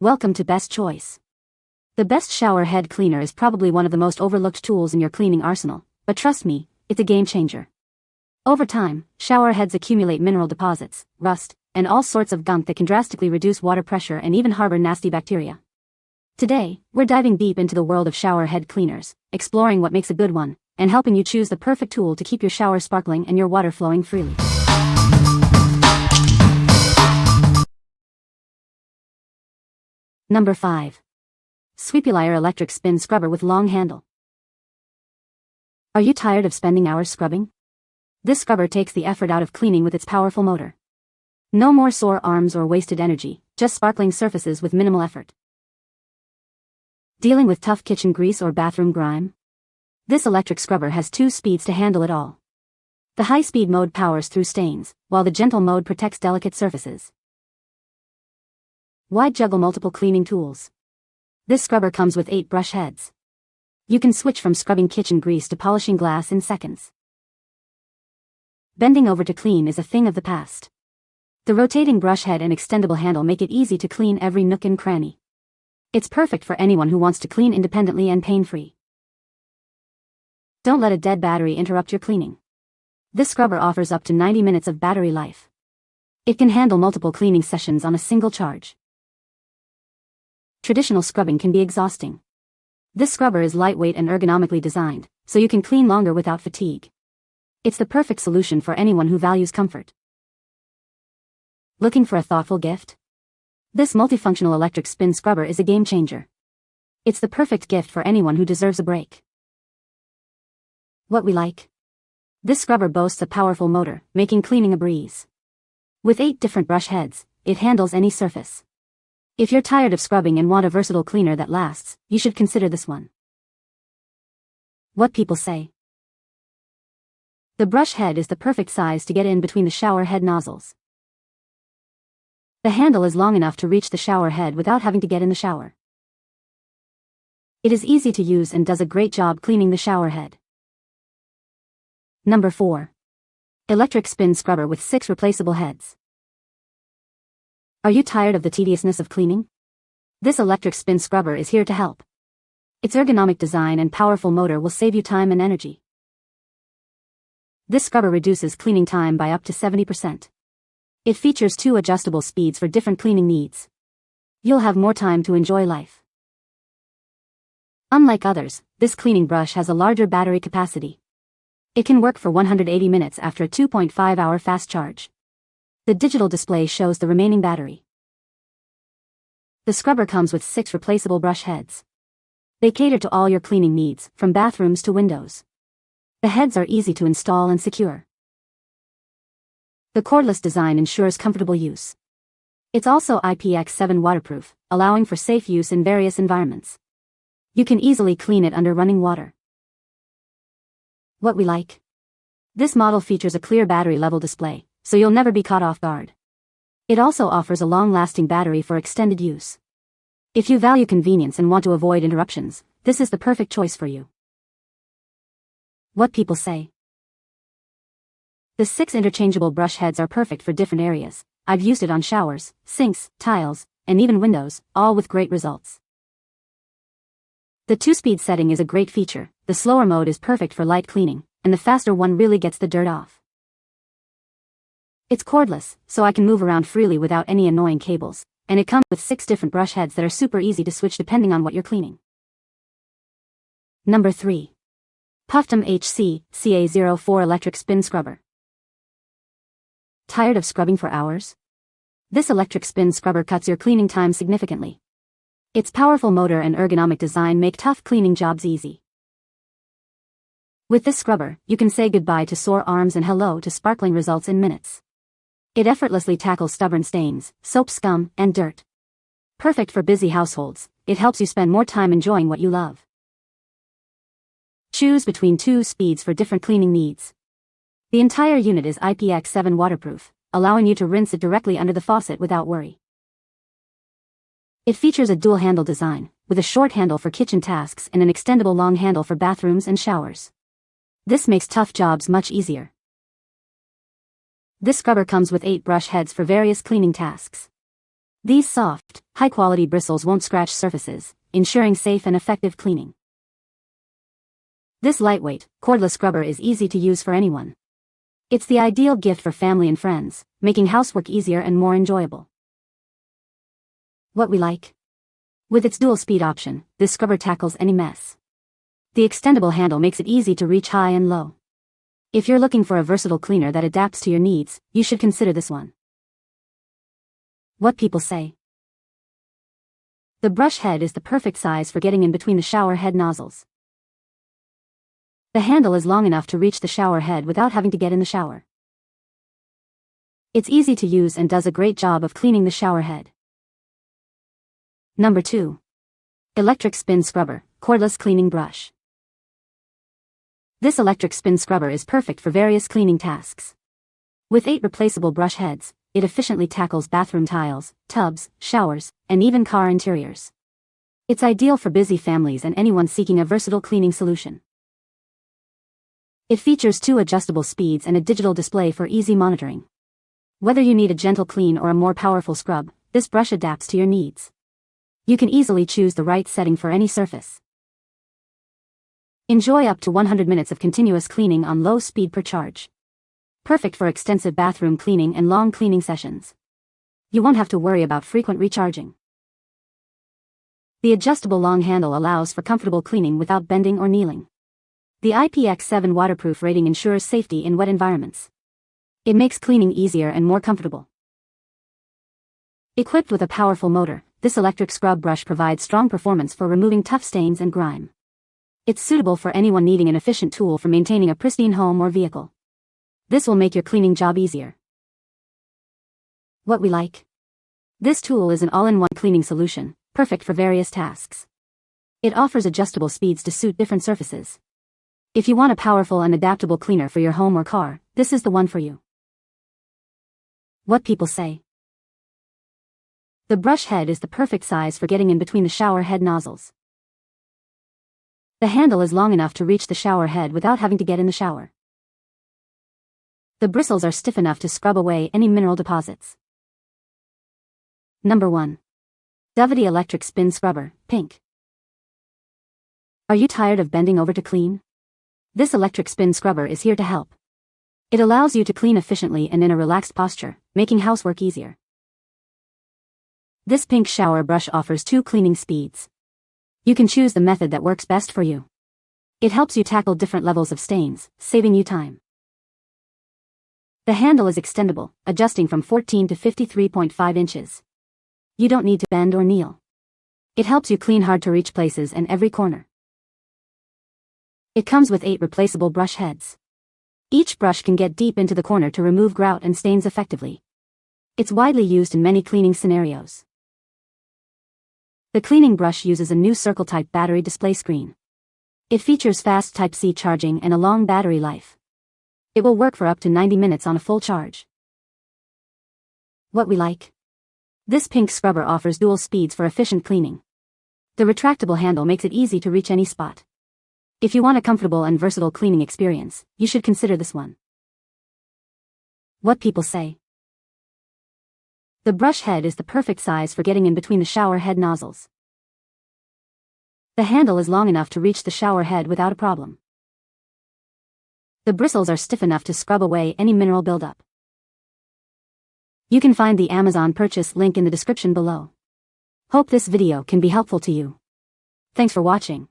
Welcome to Best Choice. The best shower head cleaner is probably one of the most overlooked tools in your cleaning arsenal, but trust me, it's a game changer. Over time, shower heads accumulate mineral deposits, rust, and all sorts of gunk that can drastically reduce water pressure and even harbor nasty bacteria. Today, we're diving deep into the world of shower head cleaners, exploring what makes a good one, and helping you choose the perfect tool to keep your shower sparkling and your water flowing freely. Number 5. Sweepulire Electric Spin Scrubber with Long Handle. Are you tired of spending hours scrubbing? This scrubber takes the effort out of cleaning with its powerful motor. No more sore arms or wasted energy, just sparkling surfaces with minimal effort. Dealing with tough kitchen grease or bathroom grime? This electric scrubber has 2 speeds to handle it all. The high-speed mode powers through stains, while the gentle mode protects delicate surfaces. Why juggle multiple cleaning tools? This scrubber comes with 8 brush heads. You can switch from scrubbing kitchen grease to polishing glass in seconds. Bending over to clean is a thing of the past. The rotating brush head and extendable handle make it easy to clean every nook and cranny. It's perfect for anyone who wants to clean independently and pain-free. Don't let a dead battery interrupt your cleaning. This scrubber offers up to 90 minutes of battery life. It can handle multiple cleaning sessions on a single charge. Traditional scrubbing can be exhausting. This scrubber is lightweight and ergonomically designed, so you can clean longer without fatigue. It's the perfect solution for anyone who values comfort. Looking for a thoughtful gift? This multifunctional electric spin scrubber is a game changer. It's the perfect gift for anyone who deserves a break. What we like? This scrubber boasts a powerful motor, making cleaning a breeze. With 8 different brush heads, it handles any surface. If you're tired of scrubbing and want a versatile cleaner that lasts, you should consider this one. What people say. The brush head is the perfect size to get in between the shower head nozzles. The handle is long enough to reach the shower head without having to get in the shower. It is easy to use and does a great job cleaning the shower head. Number 4. Electric Spin Scrubber with 6 replaceable heads. Are you tired of the tediousness of cleaning? This electric spin scrubber is here to help. Its ergonomic design and powerful motor will save you time and energy. This scrubber reduces cleaning time by up to 70%. It features 2 adjustable speeds for different cleaning needs. You'll have more time to enjoy life. Unlike others, this cleaning brush has a larger battery capacity. It can work for 180 minutes after a 2.5-hour fast charge. The digital display shows the remaining battery. The scrubber comes with 6 replaceable brush heads. They cater to all your cleaning needs, from bathrooms to windows. The heads are easy to install and secure. The cordless design ensures comfortable use. It's also IPX7 waterproof, allowing for safe use in various environments. You can easily clean it under running water. What we like? This model features a clear battery level display, so you'll never be caught off guard. It also offers a long-lasting battery for extended use. If you value convenience and want to avoid interruptions, this is the perfect choice for you. What people say. The 6 interchangeable brush heads are perfect for different areas. I've used it on showers, sinks, tiles, and even windows, all with great results. The 2-speed setting is a great feature. The slower mode is perfect for light cleaning, and the faster one really gets the dirt off. It's cordless, so I can move around freely without any annoying cables, and it comes with 6 different brush heads that are super easy to switch depending on what you're cleaning. Number 3. PUFTEM HC CA04 Electric Spin Scrubber. Tired of scrubbing for hours? This electric spin scrubber cuts your cleaning time significantly. Its powerful motor and ergonomic design make tough cleaning jobs easy. With this scrubber, you can say goodbye to sore arms and hello to sparkling results in minutes. It effortlessly tackles stubborn stains, soap scum, and dirt. Perfect for busy households, it helps you spend more time enjoying what you love. Choose between 2 speeds for different cleaning needs. The entire unit is IPX7 waterproof, allowing you to rinse it directly under the faucet without worry. It features a dual-handle design, with a short handle for kitchen tasks and an extendable long handle for bathrooms and showers. This makes tough jobs much easier. This scrubber comes with 8 brush heads for various cleaning tasks. These soft, High-quality bristles won't scratch surfaces, ensuring safe and effective cleaning. This lightweight, cordless scrubber is easy to use for anyone. It's the ideal gift for family and friends, making housework easier and more enjoyable. What we like? With its dual speed option, this scrubber tackles any mess. The extendable handle makes it easy to reach high and low. If you're looking for a versatile cleaner that adapts to your needs, you should consider this one. What people say. The brush head is the perfect size for getting in between the shower head nozzles. The handle is long enough to reach the shower head without having to get in the shower. It's easy to use and does a great job of cleaning the shower head. Number 2. Electric Spin Scrubber, Cordless Cleaning Brush. This electric spin scrubber is perfect for various cleaning tasks. With 8 replaceable brush heads, it efficiently tackles bathroom tiles, tubs, showers, and even car interiors. It's ideal for busy families and anyone seeking a versatile cleaning solution. It features 2 adjustable speeds and a digital display for easy monitoring. Whether you need a gentle clean or a more powerful scrub, this brush adapts to your needs. You can easily choose the right setting for any surface. Enjoy up to 100 minutes of continuous cleaning on low speed per charge. Perfect for extensive bathroom cleaning and long cleaning sessions. You won't have to worry about frequent recharging. The adjustable long handle allows for comfortable cleaning without bending or kneeling. The IPX7 waterproof rating ensures safety in wet environments. It makes cleaning easier and more comfortable. Equipped with a powerful motor, this electric scrub brush provides strong performance for removing tough stains and grime. It's suitable for anyone needing an efficient tool for maintaining a pristine home or vehicle. This will make your cleaning job easier. What we like? This tool is an all-in-one cleaning solution, perfect for various tasks. It offers adjustable speeds to suit different surfaces. If you want a powerful and adaptable cleaner for your home or car, this is the one for you. What people say. The brush head is the perfect size for getting in between the shower head nozzles. The handle is long enough to reach the shower head without having to get in the shower. The bristles are stiff enough to scrub away any mineral deposits. Number 1. Dovety Electric Spin Scrubber, Pink. Are you tired of bending over to clean? This electric spin scrubber is here to help. It allows you to clean efficiently and in a relaxed posture, making housework easier. This pink shower brush offers 2 cleaning speeds. You can choose the method that works best for you. It helps you tackle different levels of stains, saving you time. The handle is extendable, adjusting from 14 to 53.5 inches. You don't need to bend or kneel. It helps you clean hard-to-reach places and every corner. It comes with 8 replaceable brush heads. Each brush can get deep into the corner to remove grout and stains effectively. It's widely used in many cleaning scenarios. The cleaning brush uses a new circle-type battery display screen. It features fast Type-C charging and a long battery life. It will work for up to 90 minutes on a full charge. What we like? This pink scrubber offers dual speeds for efficient cleaning. The retractable handle makes it easy to reach any spot. If you want a comfortable and versatile cleaning experience, you should consider this one. What people say. The brush head is the perfect size for getting in between the shower head nozzles. The handle is long enough to reach the shower head without a problem. The bristles are stiff enough to scrub away any mineral buildup. You can find the Amazon purchase link in the description below. Hope this video can be helpful to you. Thanks for watching.